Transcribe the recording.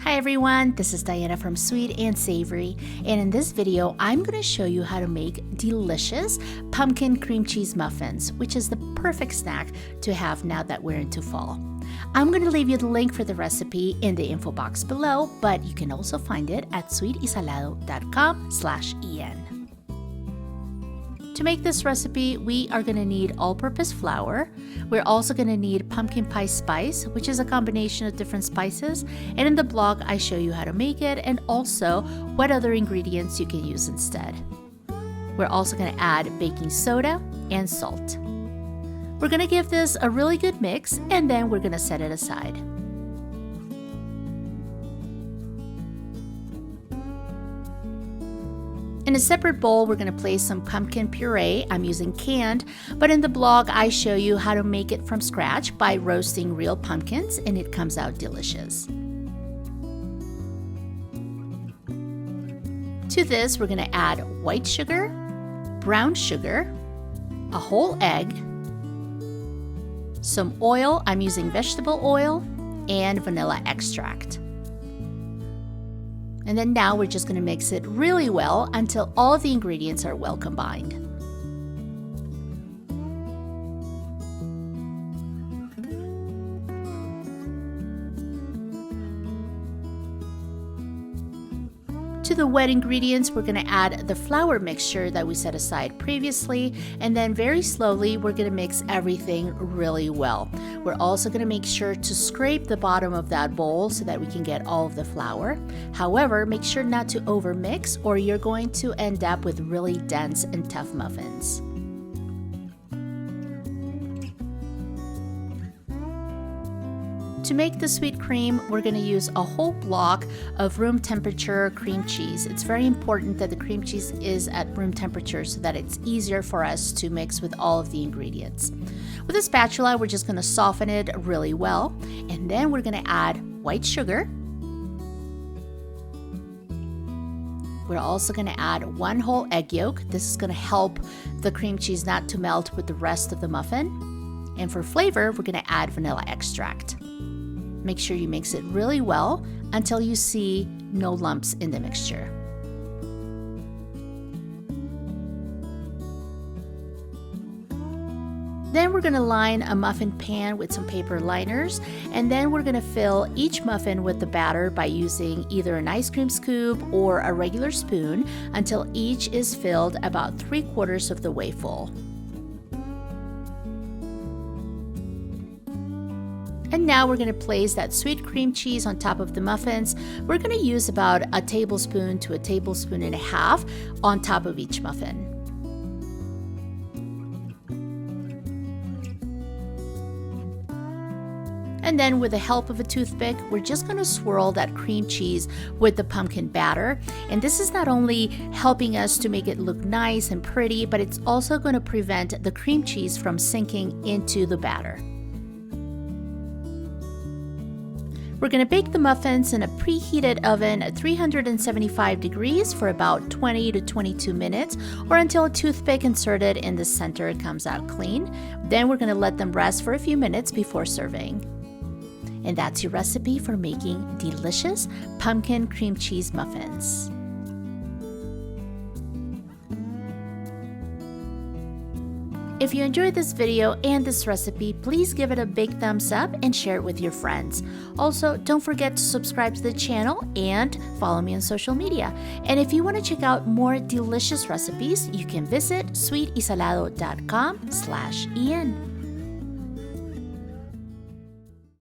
Hi everyone, this is Diana from Sweet and Savory, and in this video I'm going to show you how to make delicious pumpkin cream cheese muffins, which is the perfect snack to have now that we're into fall. I'm going to leave you the link for the recipe in the info box below, but you can also find it at sweetysalado.com/en. To make this recipe, we are going to need all-purpose flour. We're also going to need pumpkin pie spice, which is a combination of different spices. And in the blog, I show you how to make it and also what other ingredients you can use instead. We're also going to add baking soda and salt. We're going to give this a really good mix and then we're going to set it aside. In a separate bowl, we're going to place some pumpkin puree. I'm using canned, but in the blog, I show you how to make it from scratch by roasting real pumpkins, and it comes out delicious. To this, we're going to add white sugar, brown sugar, a whole egg, some oil. I'm using vegetable oil, and vanilla extract. And then now we're just going to mix it really well until all of the ingredients are well combined. To the wet ingredients, we're going to add the flour mixture that we set aside previously, and then very slowly we're going to mix everything really well. We're also going to make sure to scrape the bottom of that bowl so that we can get all of the flour. However, make sure not to overmix or you're going to end up with really dense and tough muffins. To make the sweet cream, we're going to use a whole block of room temperature cream cheese. It's very important that the cream cheese is at room temperature so that it's easier for us to mix with all of the ingredients. With a spatula, we're just going to soften it really well, and then we're going to add white sugar. We're also going to add one whole egg yolk. This is going to help the cream cheese not to melt with the rest of the muffin. And for flavor, we're going to add vanilla extract. Make sure you mix it really well until you see no lumps in the mixture. Then we're going to line a muffin pan with some paper liners, and then we're going to fill each muffin with the batter by using either an ice cream scoop or a regular spoon until each is filled about 3/4 of the way full. And now we're going to place that sweet cream cheese on top of the muffins. We're going to use about a tablespoon to a tablespoon and a half on top of each muffin. And then with the help of a toothpick, we're just going to swirl that cream cheese with the pumpkin batter. And this is not only helping us to make it look nice and pretty, but it's also going to prevent the cream cheese from sinking into the batter. We're going to bake the muffins in a preheated oven at 375 degrees for about 20 to 22 minutes, or until a toothpick inserted in the center comes out clean. Then we're going to let them rest for a few minutes before serving. And that's your recipe for making delicious pumpkin cream cheese muffins. If you enjoyed this video and this recipe, please give it a big thumbs up and share it with your friends. Also, don't forget to subscribe to the channel and follow me on social media. And if you want to check out more delicious recipes, you can visit sweetysalado.com/en.